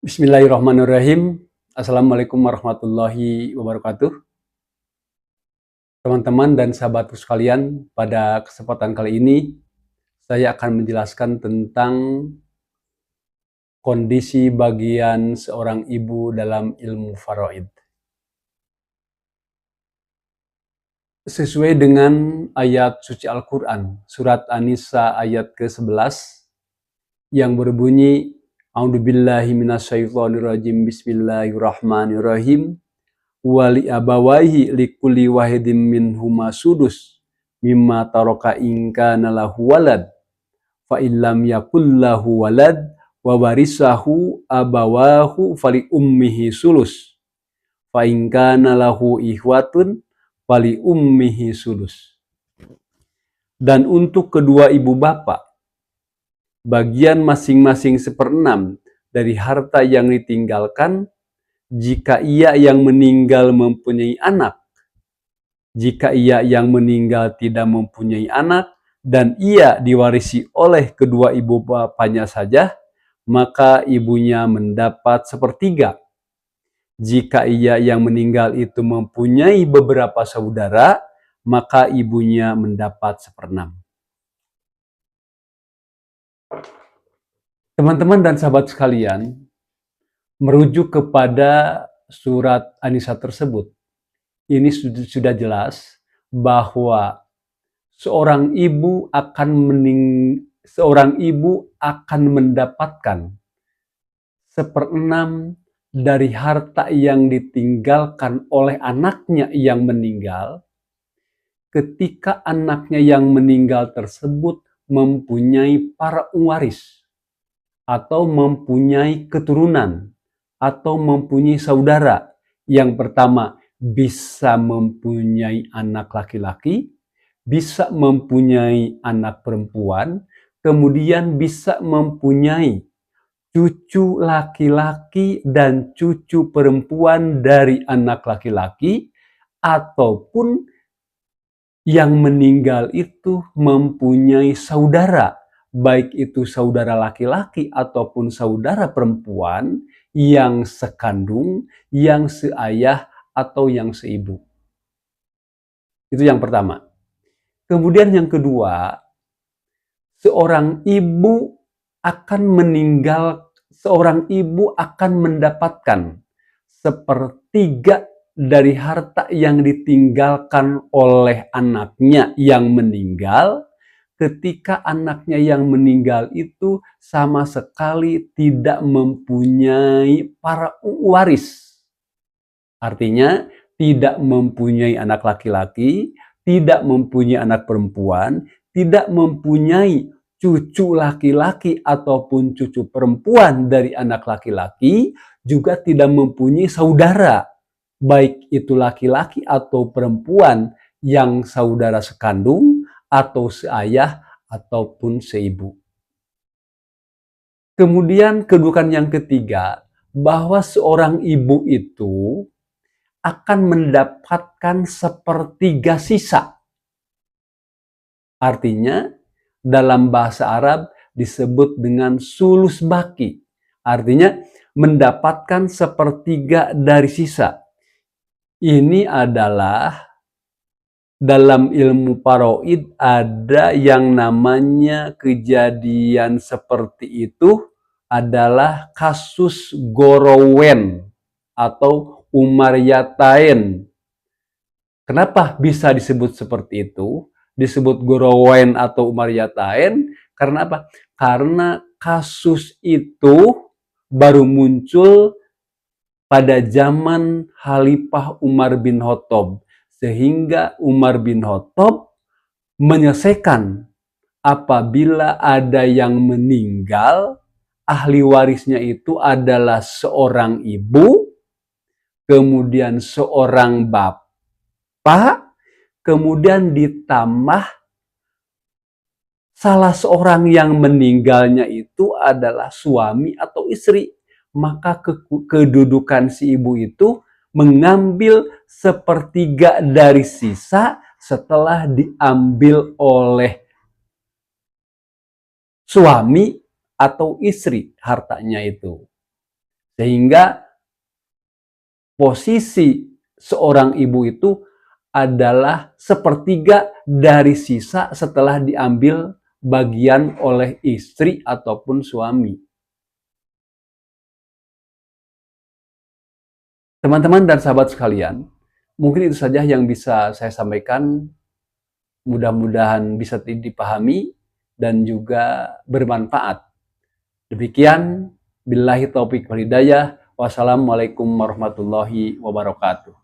Bismillahirrahmanirrahim. Assalamualaikum warahmatullahi wabarakatuh. Teman-teman dan sahabatku sekalian, pada kesempatan kali ini saya akan menjelaskan tentang kondisi bagian seorang ibu dalam ilmu faraid. Sesuai dengan ayat suci Al-Quran, surat An-Nisa ayat ke-11 yang berbunyi, A'udzubillahi minasyaitonirrajim, bismillahirrahmanirrahim. Wali abawaihi likulli wahidin minhuma sudus mimma taraka in kana lahu walad fa illam yakul lahu walad wa warisahu abawahu fali ummihi sulus fa in kana lahu ihwatun fali ummihi sulus. Dan untuk kedua ibu bapak, bagian masing-masing 1/6 dari harta yang ditinggalkan jika ia yang meninggal mempunyai anak. Jika ia yang meninggal tidak mempunyai anak dan ia diwarisi oleh kedua ibu bapaknya saja, maka ibunya mendapat 1/3. Jika ia yang meninggal itu mempunyai beberapa saudara, maka ibunya mendapat 1/6. Teman-teman dan sahabat sekalian, merujuk kepada surat An-Nisa tersebut, ini sudah jelas bahwa seorang ibu akan mendapatkan 1/6 dari harta yang ditinggalkan oleh anaknya yang meninggal ketika anaknya yang meninggal tersebut mempunyai para waris atau mempunyai keturunan atau mempunyai saudara. Yang pertama, bisa mempunyai anak laki-laki, bisa mempunyai anak perempuan, kemudian bisa mempunyai cucu laki-laki dan cucu perempuan dari anak laki-laki, ataupun yang meninggal itu mempunyai saudara, baik itu saudara laki-laki ataupun saudara perempuan yang sekandung, yang seayah, atau yang seibu. Itu yang pertama. Kemudian yang kedua, seorang ibu akan mendapatkan 1/3 dari harta yang ditinggalkan oleh anaknya yang meninggal ketika anaknya yang meninggal itu sama sekali tidak mempunyai para waris. Artinya tidak mempunyai anak laki-laki, tidak mempunyai anak perempuan, tidak mempunyai cucu laki-laki ataupun cucu perempuan dari anak laki-laki, juga tidak mempunyai saudara, baik itu laki-laki atau perempuan yang saudara sekandung atau seayah ataupun seibu. Kemudian kedudukan yang ketiga, bahwa seorang ibu itu akan mendapatkan 1/3 sisa. Artinya dalam bahasa Arab disebut dengan sulus baki. Artinya mendapatkan 1/3 dari sisa. Ini adalah dalam ilmu faraid ada yang namanya kejadian seperti itu adalah kasus Gorowen atau Umaryatain. Kenapa bisa disebut seperti itu? Disebut Gorowen atau Umaryatain karena apa? Karena kasus itu baru muncul pada zaman Khalifah Umar bin Khattab, sehingga Umar bin Khattab menyelesaikan apabila ada yang meninggal, ahli warisnya itu adalah seorang ibu, kemudian seorang bapak, kemudian ditambah salah seorang yang meninggalnya itu adalah suami atau istri. Maka kedudukan si ibu itu mengambil 1/3 dari sisa setelah diambil oleh suami atau istri hartanya itu. Sehingga posisi seorang ibu itu adalah sepertiga dari sisa setelah diambil bagian oleh istri ataupun suami. Teman-teman dan sahabat sekalian, mungkin itu saja yang bisa saya sampaikan. Mudah-mudahan bisa dipahami dan juga bermanfaat. Demikian, billahi taufik wal hidayah. Wassalamualaikum warahmatullahi wabarakatuh.